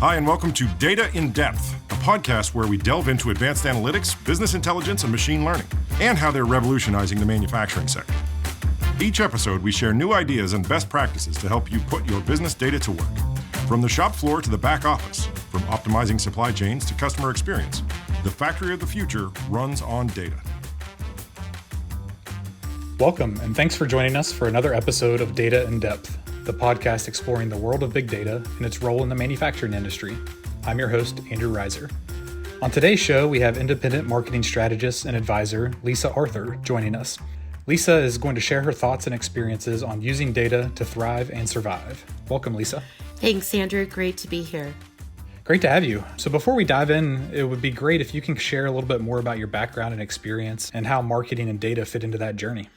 Hi, and welcome to Data in Depth, a podcast where we delve into advanced analytics, business intelligence, and machine learning, and how they're revolutionizing the manufacturing sector. Each episode, we share new ideas and best practices to help you put your business data to work. From the shop floor to the back office, from optimizing supply chains to customer experience, the factory of the future runs on data. Welcome, and thanks for joining us for another episode of Data in Depth, the podcast exploring the world of big data and its role in the manufacturing industry. I'm your host, Andrew Reiser. On today's show, we have independent marketing strategist and advisor, Lisa Arthur, joining us. Lisa is going to share her thoughts and experiences on using data to thrive and survive. Welcome, Lisa. Thanks, Andrew. Great to be here. Great to have you. So before we dive in, it would be great if you can share a little bit more about your background and experience and how marketing and data fit into that journey.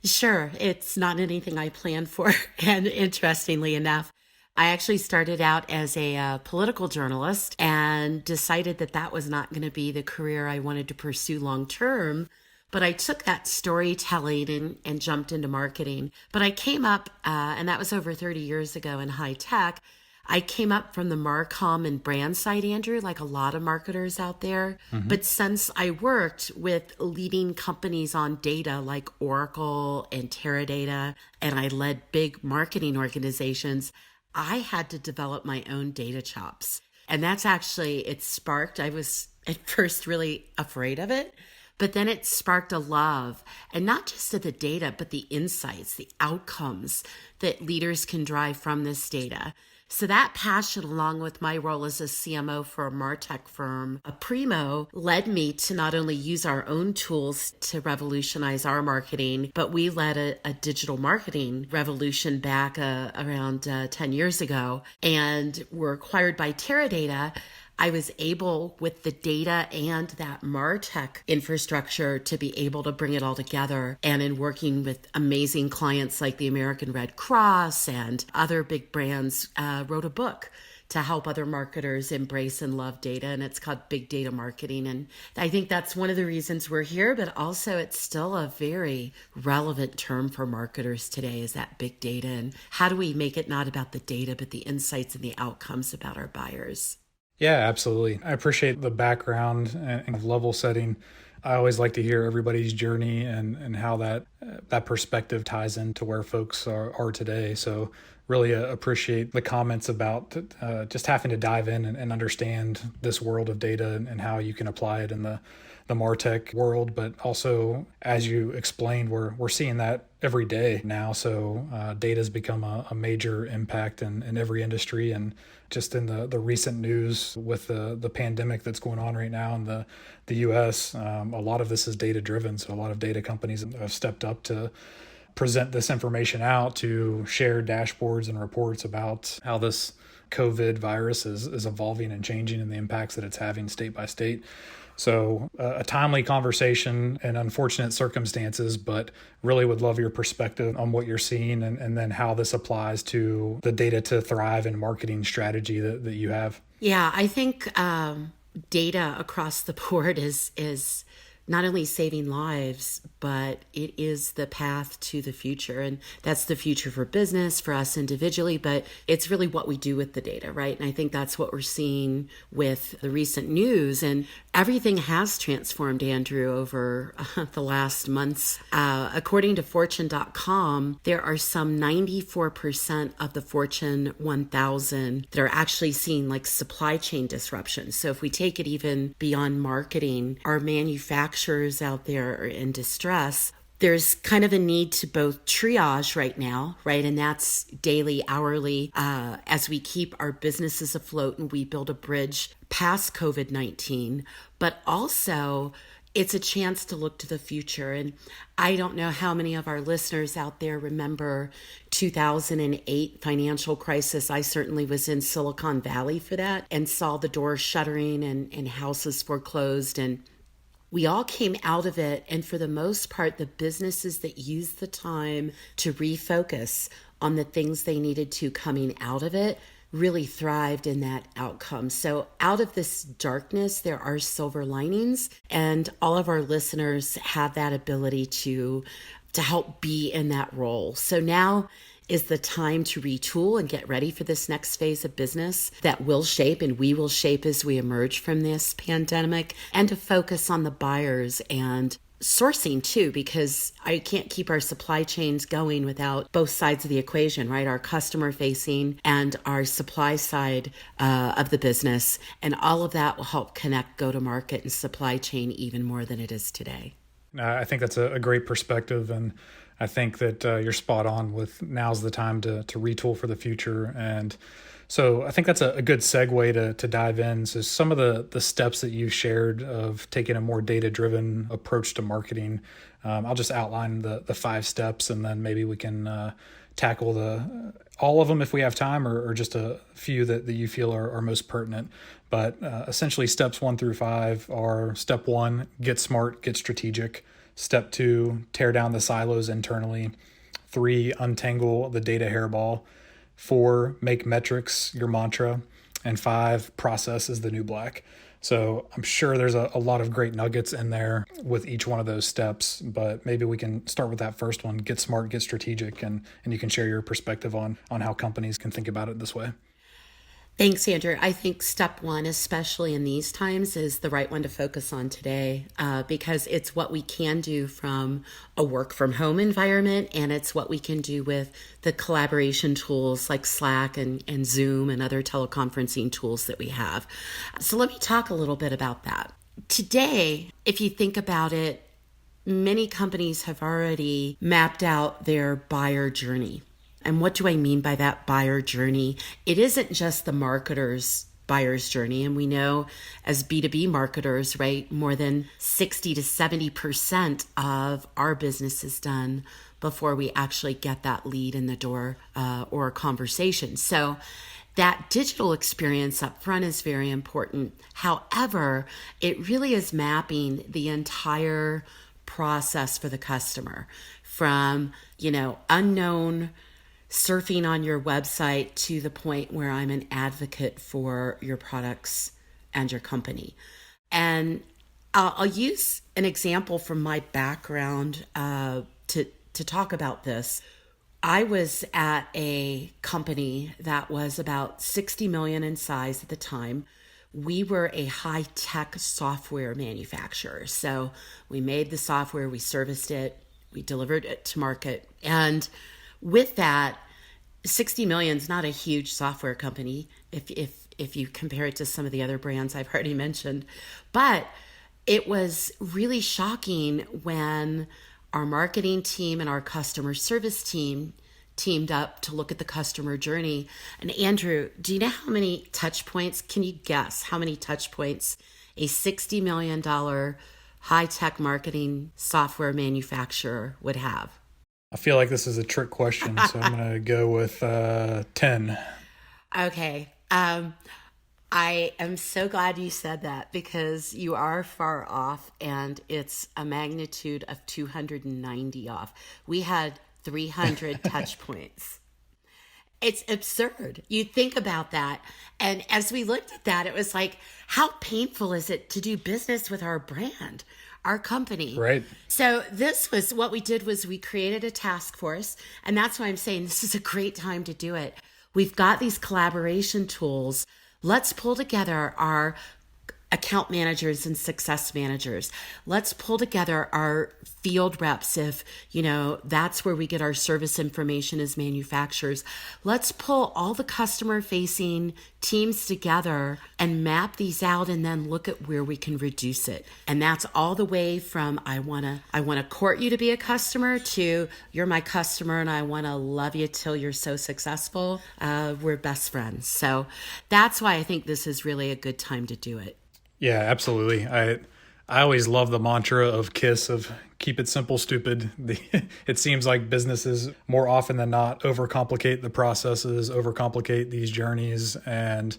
Sure. It's not anything I planned for. And interestingly enough, I actually started out as a political journalist and decided that that was not going to be the career I wanted to pursue long term. But I took that storytelling and jumped into marketing. But I came up, and that was over 30 years ago in high tech. I came up from the Marcom and brand side, Andrew, like a lot of marketers out there. Mm-hmm. But since I worked with leading companies on data like Oracle and Teradata, and I led big marketing organizations, I had to develop my own data chops. And that's actually, it sparked, I was at first really afraid of it, but then it sparked a love, and not just of the data, but the insights, the outcomes that leaders can drive from this data. So that passion, along with my role as a CMO for a MarTech firm, a Primo, led me to not only use our own tools to revolutionize our marketing, but we led a digital marketing revolution back around 10 years ago, and were acquired by Teradata. I was able, with the data and that MarTech infrastructure, to be able to bring it all together. And in working with amazing clients like the American Red Cross and other big brands, wrote a book to help other marketers embrace and love data. And it's called Big Data Marketing. And I think that's one of the reasons we're here, but also it's still a very relevant term for marketers today, is that big data. And how do we make it not about the data, but the insights and the outcomes about our buyers? Yeah, absolutely. I appreciate the background and level setting. I always like to hear everybody's journey and how that perspective ties into where folks are today. So really appreciate the comments about just having to dive in and understand this world of data and how you can apply it in the MarTech world. But also, as you explained, we're seeing that every day now. So data has become a major impact in every industry. And just in the recent news with the pandemic that's going on right now in the US, a lot of this is data driven. So a lot of data companies have stepped up to present this information out, to share dashboards and reports about how this COVID virus is evolving and changing and the impacts that it's having state by state. So a timely conversation and unfortunate circumstances, but really would love your perspective on what you're seeing and then how this applies to the data to thrive and marketing strategy that you have. Yeah, I think data across the board is not only saving lives, but it is the path to the future. And that's the future for business, for us individually, but it's really what we do with the data, right? And I think that's what we're seeing with the recent news. And everything has transformed, Andrew, over the last months. According to Fortune.com, there are some 94% of the Fortune 1000 that are actually seeing like supply chain disruptions. So if we take it even beyond marketing, our manufacturers out there are in distress. There's kind of a need to both triage right now, right? And that's daily, hourly, as we keep our businesses afloat and we build a bridge past COVID-19, but also it's a chance to look to the future. And I don't know how many of our listeners out there remember 2008 financial crisis. I certainly was in Silicon Valley for that and saw the doors shuttering and houses foreclosed, and we all came out of it, and for the most part, the businesses that used the time to refocus on the things they needed to coming out of it really thrived in that outcome. So out of this darkness, there are silver linings, and all of our listeners have that ability to help be in that role. So now is the time to retool and get ready for this next phase of business that will shape and we will shape as we emerge from this pandemic, and to focus on the buyers and sourcing too, because I can't keep our supply chains going without both sides of the equation, right? Our customer facing and our supply side of the business. And all of that will help connect go-to-market and supply chain even more than it is today. I think that's a great perspective. And I think that you're spot on with now's the time to retool for the future. And so I think that's a good segue to dive in. So some of the steps that you shared of taking a more data-driven approach to marketing, I'll just outline the 5 steps, and then maybe we can tackle all of them if we have time, or just a few that you feel are most pertinent. But essentially steps 1 through 5 are: step 1, get smart, get strategic. Step 2, tear down the silos internally. 3, untangle the data hairball. 4, make metrics your mantra. And 5, process is the new black. So I'm sure there's a lot of great nuggets in there with each one of those steps, but maybe we can start with that first one: get smart, get strategic, and you can share your perspective on how companies can think about it this way. Thanks, Andrew. I think step 1, especially in these times, is the right one to focus on today, because it's what we can do from a work from home environment, and it's what we can do with the collaboration tools like Slack and Zoom and other teleconferencing tools that we have. So let me talk a little bit about that. Today, if you think about it, many companies have already mapped out their buyer journey. And what do I mean by that buyer journey? It isn't just the marketer's buyer's journey. And we know as B2B marketers, right, more than 60 to 70% of our business is done before we actually get that lead in the door or a conversation. So that digital experience up front is very important. However, it really is mapping the entire process for the customer from, unknown surfing on your website to the point where I'm an advocate for your products and your company. And I'll use an example from my background to talk about this. I was at a company that was about 60 million in size at the time. We were a high-tech software manufacturer. So we made the software, we serviced it, we delivered it to market. And with that, 60 million is not a huge software company if you compare it to some of the other brands I've already mentioned. But it was really shocking when our marketing team and our customer service team teamed up to look at the customer journey. And Andrew, do you know how many touch points? Can you guess how many touch points a $60 million high-tech marketing software manufacturer would have? I feel like this is a trick question, so I'm going to go with 10. Okay. I am so glad you said that, because you are far off, and it's a magnitude of 290 off. We had 300 touch points. It's absurd. You think about that. And as we looked at that, it was like, how painful is it to do business with our brand, our company? Right. So this was what we did, was we created a task force. And that's why I'm saying this is a great time to do it. We've got these collaboration tools. Let's pull together our account managers and success managers. Let's pull together our field reps if, that's where we get our service information as manufacturers. Let's pull all the customer facing teams together and map these out, and then look at where we can reduce it. And that's all the way from I want to court you to be a customer to you're my customer and I want to love you till you're so successful. We're best friends. So that's why I think this is really a good time to do it. Yeah, absolutely. I always love the mantra of KISS, of keep it simple, stupid. It seems like businesses more often than not overcomplicate the processes, overcomplicate these journeys. And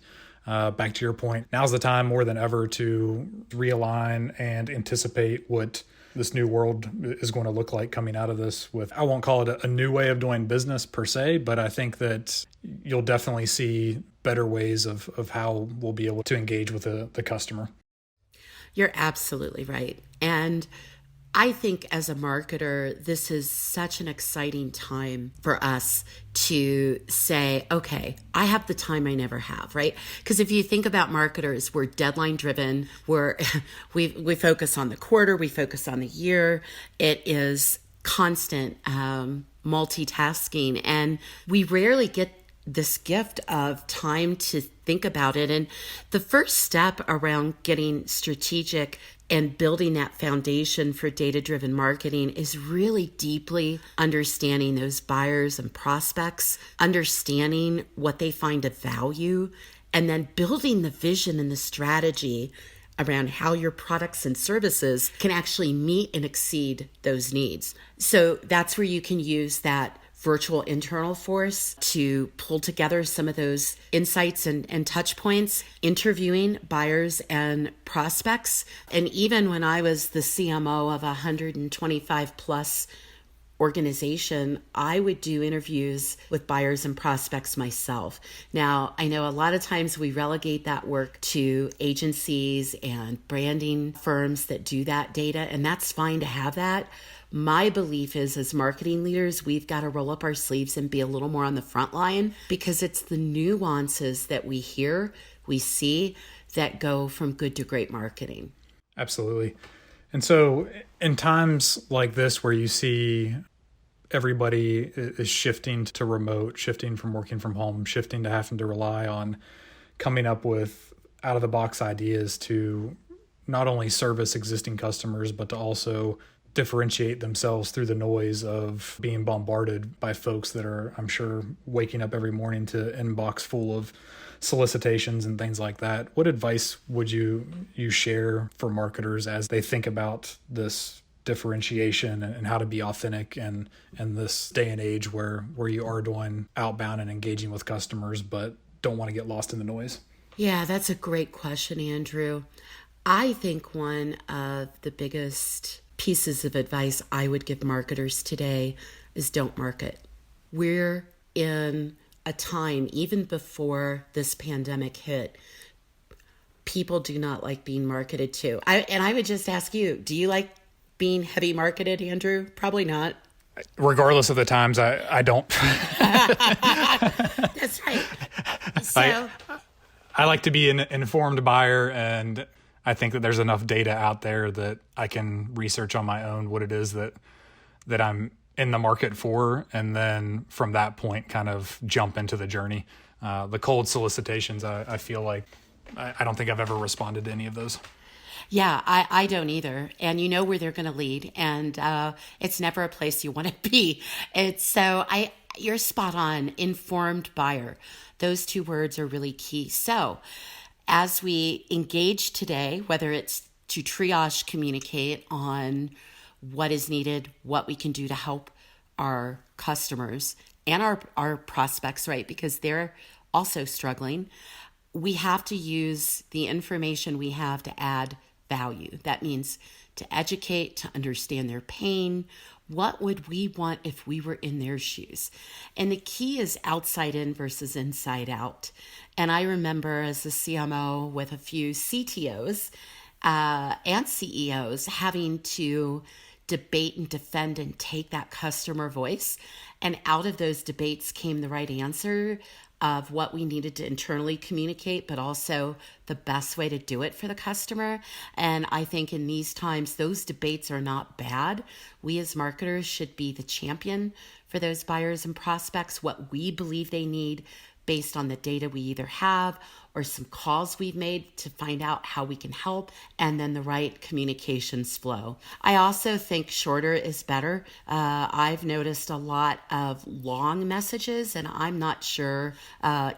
back to your point, now's the time more than ever to realign and anticipate what this new world is going to look like coming out of this with, I won't call it a new way of doing business per se, but I think that you'll definitely see better ways of how we'll be able to engage with the customer. You're absolutely right. And I think as a marketer, this is such an exciting time for us to say, okay, I have the time I never have, right? Because if you think about marketers, we're deadline driven. We focus on the quarter, we focus on the year. It is constant multitasking, and we rarely get this gift of time to think about it. And the first step around getting strategic and building that foundation for data-driven marketing is really deeply understanding those buyers and prospects, understanding what they find of value, and then building the vision and the strategy around how your products and services can actually meet and exceed those needs. So that's where you can use that virtual internal force to pull together some of those insights and touch points, interviewing buyers and prospects. And even when I was the CMO of a 125 plus organization, I would do interviews with buyers and prospects myself. Now, I know a lot of times we relegate that work to agencies and branding firms that do that data, and that's fine to have that. My belief is, as marketing leaders, we've got to roll up our sleeves and be a little more on the front line, because it's the nuances that we hear, we see, that go from good to great marketing. Absolutely. And so in times like this where you see everybody is shifting to remote, shifting from working from home, shifting to having to rely on coming up with out-of-the-box ideas to not only service existing customers, but to also differentiate themselves through the noise of being bombarded by folks that are, I'm sure, waking up every morning to inbox full of solicitations and things like that. What advice would you share for marketers as they think about this differentiation and how to be authentic in this day and age where you are doing outbound and engaging with customers, but don't want to get lost in the noise? Yeah, that's a great question, Andrew. I think one of the biggest pieces of advice I would give marketers today is don't market. We're in a time, even before this pandemic hit, people do not like being marketed to. I would just ask you, do you like being heavy marketed, Andrew? Probably not. Regardless of the times, I don't. That's right. So I like to be an informed buyer, and I think that there's enough data out there that I can research on my own what it is that I'm in the market for, and then from that point kind of jump into the journey. The cold solicitations, I feel like I don't think I've ever responded to any of those. Yeah, I don't either. And you know where they're going to lead. And it's never a place you want to be. You're spot on. Informed buyer. Those two words are really key. So as we engage today, whether it's to triage, communicate on what is needed, what we can do to help our customers and our prospects, right? Because they're also struggling. We have to use the information we have to add value. That means to educate, to understand their pain. What would we want if we were in their shoes? And the key is outside in versus inside out. And I remember as a CMO with a few CTOs and CEOs having to debate and defend and take that customer voice. And out of those debates came the right answer of what we needed to internally communicate, but also the best way to do it for the customer. And I think in these times, those debates are not bad. We as marketers should be the champion for those buyers and prospects, what we believe they need based on the data we either have or some calls we've made to find out how we can help, and then the right communications flow. I also think shorter is better. I've noticed a lot of long messages, and I'm not sure,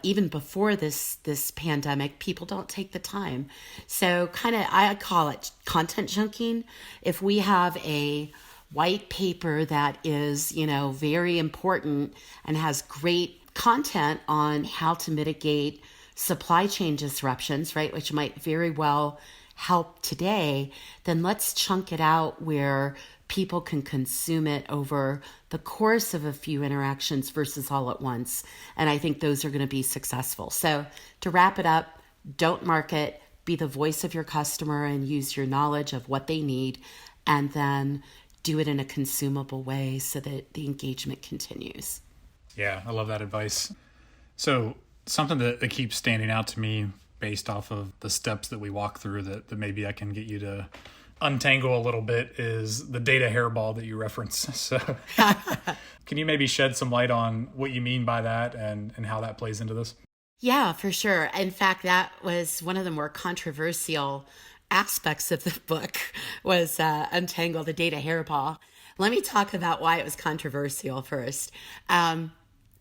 even before this pandemic, people don't take the time. So I call it content junking. If we have a white paper that is, very important and has great content on how to mitigate supply chain disruptions, right, which might very well help today, then let's chunk it out where people can consume it over the course of a few interactions versus all at once. And I think those are going to be successful. So to wrap it up, don't market, be the voice of your customer and use your knowledge of what they need, and then do it in a consumable way so that the engagement continues. Yeah, I love that advice. So something that keeps standing out to me based off of the steps that we walk through that maybe I can get you to untangle a little bit is the data hairball that you reference. So can you maybe shed some light on what you mean by that and how that plays into this? Yeah, for sure. In fact, that was one of the more controversial aspects of the book was Untangle the Data Hairball. Let me talk about why it was controversial first. And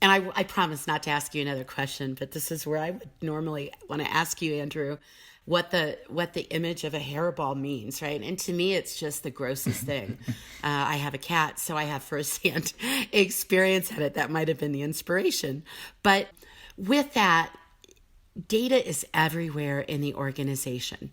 I promise not to ask you another question, but this is where I would normally want to ask you, Andrew, what the image of a hairball means, right? And to me, it's just the grossest thing. I have a cat, so I have firsthand experience at it. That might have been the inspiration. But with that, data is everywhere in the organization.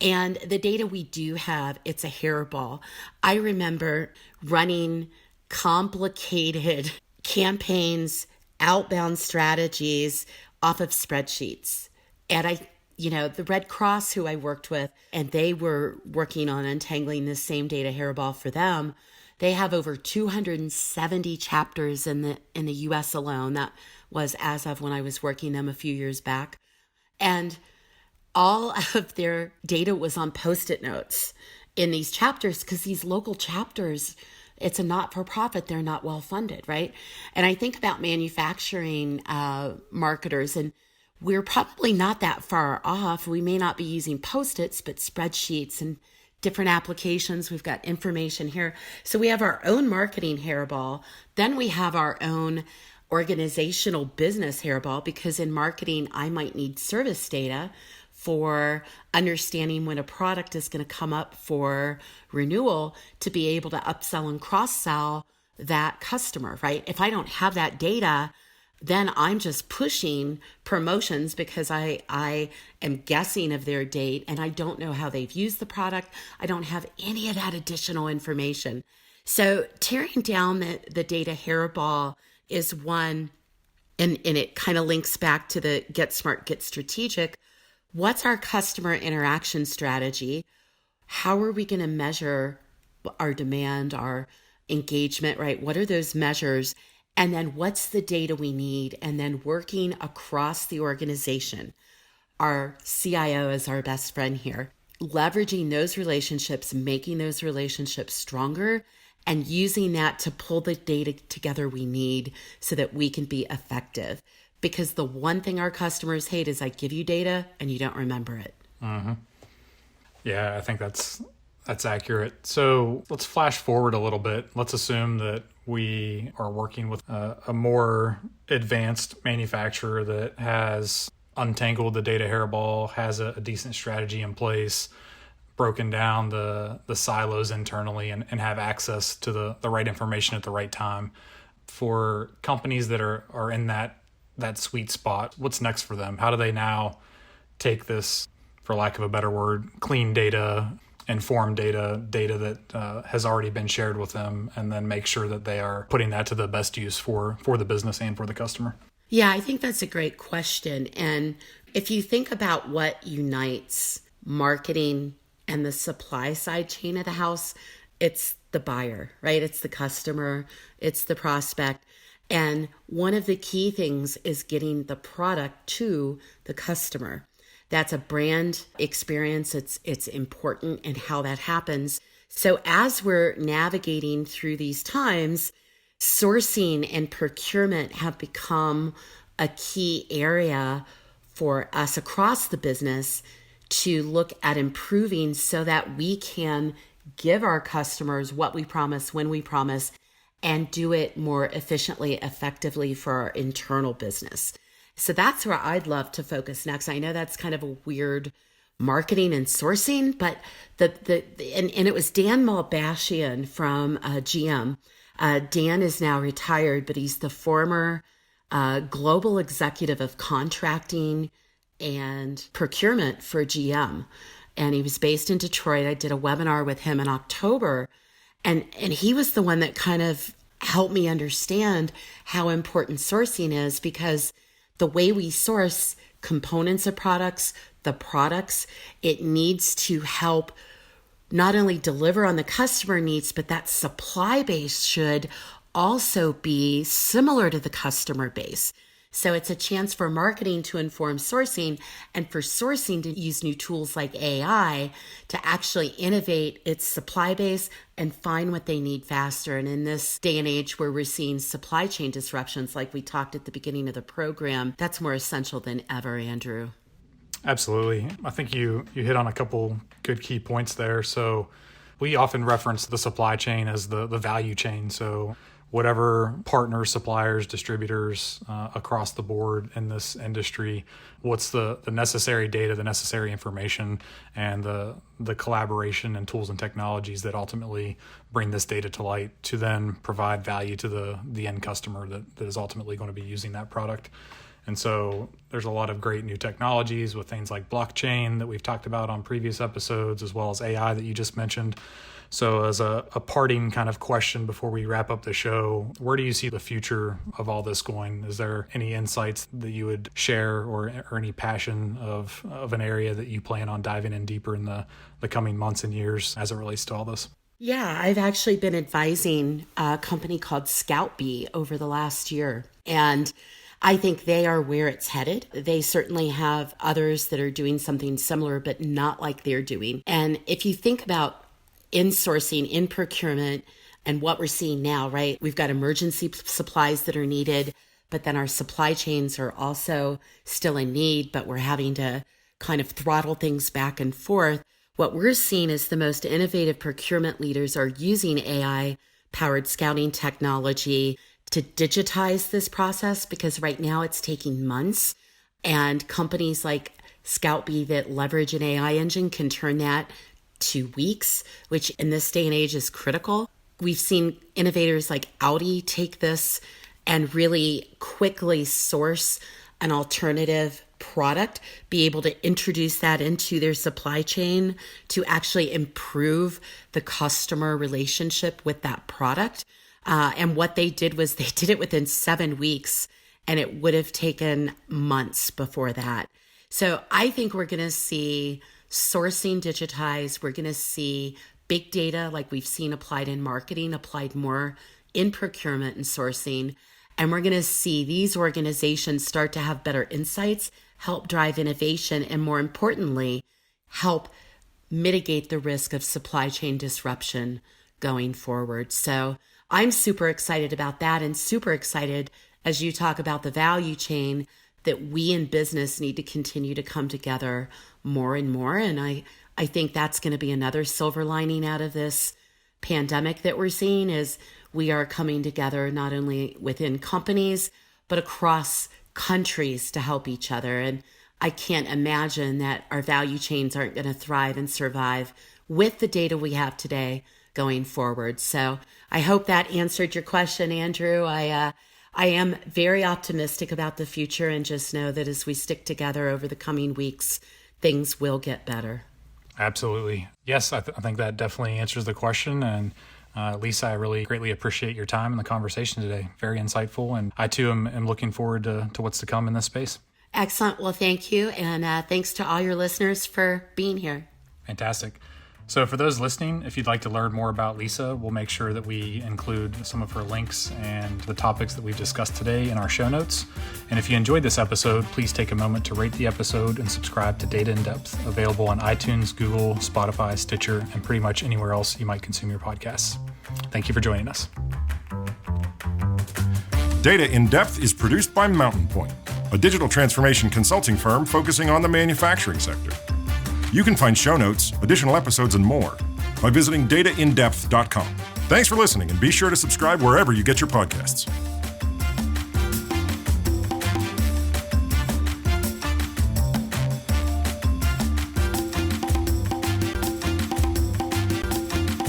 And the data we do have, it's a hairball. I remember running complicated campaigns, outbound strategies off of spreadsheets. And the Red Cross, who I worked with, and they were working on untangling the same data hairball for them. They have over 270 chapters in the US alone. That was as of when I was working them a few years back. And all of their data was on Post-it notes in these chapters because these local chapters, it's a not-for-profit. They're not well-funded, right? And I think about manufacturing marketers, and we're probably not that far off. We may not be using Post-its, but spreadsheets and different applications. We've got information here. So we have our own marketing hairball. Then we have our own organizational business hairball, because in marketing, I might need service data for understanding when a product is going to come up for renewal to be able to upsell and cross-sell that customer, right? If I don't have that data, then I'm just pushing promotions because I am guessing of their date and I don't know how they've used the product. I don't have any of that additional information. So tearing down the data hairball is one, and it kind of links back to the get smart, get strategic. What's our customer interaction strategy? How are we going to measure our demand, our engagement, right? What are those measures? And then what's the data we need? And then working across the organization. Our CIO is our best friend here. Leveraging those relationships, making those relationships stronger, and using that to pull the data together we need so that we can be effective. Because the one thing our customers hate is I give you data and you don't remember it. Mm-hmm. Yeah, I think that's accurate. So let's flash forward a little bit. Let's assume that we are working with a more advanced manufacturer that has untangled the data hairball, has a decent strategy in place, broken down the silos internally, and have access to the right information at the right time. For companies that are in that sweet spot, what's next for them? How do they now take this, for lack of a better word, clean data, informed data that has already been shared with them, and then make sure that they are putting that to the best use for the business and for the customer? Yeah, I think that's a great question. And if you think about what unites marketing and the supply side chain of the house, it's the buyer, right? It's the customer, it's the prospect. And one of the key things is getting the product to the customer. That's a brand experience. It's important in how that happens. So as we're navigating through these times, sourcing and procurement have become a key area for us across the business to look at improving so that we can give our customers what we promise when we promise and do it more efficiently, effectively for our internal business. So that's where I'd love to focus next. I know that's kind of a weird marketing and sourcing, but and it was Dan Malbashian from GM. Dan is now retired, but he's the former global executive of contracting and procurement for GM. And he was based in Detroit. I did a webinar with him in October, and he was the one that kind of helped me understand how important sourcing is, because the way we source components of products, the products, it needs to help not only deliver on the customer needs, but that supply base should also be similar to the customer base. So it's a chance for marketing to inform sourcing and for sourcing to use new tools like AI to actually innovate its supply base and find what they need faster. And in this day and age where we're seeing supply chain disruptions, like we talked at the beginning of the program, that's more essential than ever, Andrew. Absolutely. I think you hit on a couple good key points there. So we often reference the supply chain as the value chain. So whatever partners, suppliers, distributors across the board in this industry, what's the necessary data, the necessary information, and the collaboration and tools and technologies that ultimately bring this data to light to then provide value to the end customer that is ultimately going to be using that product. And so there's a lot of great new technologies with things like blockchain that we've talked about on previous episodes, as well as AI that you just mentioned. So as a parting kind of question before we wrap up the show, where do you see the future of all this going? Is there any insights that you would share or any passion of an area that you plan on diving in deeper in the coming months and years as it relates to all this? Yeah, I've actually been advising a company called Scoutbee over the last year. And I think they are where it's headed. They certainly have others that are doing something similar, but not like they're doing. And if you think about insourcing, in procurement, and what we're seeing now, right? We've got emergency supplies that are needed, but then our supply chains are also still in need, but we're having to kind of throttle things back and forth. What we're seeing is the most innovative procurement leaders are using AI-powered scouting technology to digitize this process, because right now it's taking months, and companies like Scoutbee that leverage an AI engine can turn that to weeks, which in this day and age is critical. We've seen innovators like Audi take this and really quickly source an alternative product, be able to introduce that into their supply chain to actually improve the customer relationship with that product. And what they did was they did it within 7 weeks, and it would have taken months before that. So I think we're going to see sourcing digitized. We're going to see big data like we've seen applied in marketing, applied more in procurement and sourcing. And we're going to see these organizations start to have better insights, help drive innovation, and more importantly, help mitigate the risk of supply chain disruption going forward. So I'm super excited about that, and super excited as you talk about the value chain that we in business need to continue to come together more and more. And I think that's going to be another silver lining out of this pandemic that we're seeing, is we are coming together not only within companies, but across countries to help each other. And I can't imagine that our value chains aren't going to thrive and survive with the data we have today going forward. So I hope that answered your question, Andrew. I am very optimistic about the future, and just know that as we stick together over the coming weeks, things will get better. Absolutely. Yes, I think that definitely answers the question. And Lisa, I really greatly appreciate your time and the conversation today. Very insightful. And I too am looking forward to what's to come in this space. Excellent. Well, thank you. And thanks to all your listeners for being here. Fantastic. So for those listening, if you'd like to learn more about Lisa, we'll make sure that we include some of her links and the topics that we've discussed today in our show notes. And if you enjoyed this episode, please take a moment to rate the episode and subscribe to Data in Depth, available on iTunes, Google, Spotify, Stitcher, and pretty much anywhere else you might consume your podcasts. Thank you for joining us. Data in Depth is produced by Mountain Point, a digital transformation consulting firm focusing on the manufacturing sector. You can find show notes, additional episodes, and more by visiting dataindepth.com. Thanks for listening, and be sure to subscribe wherever you get your podcasts.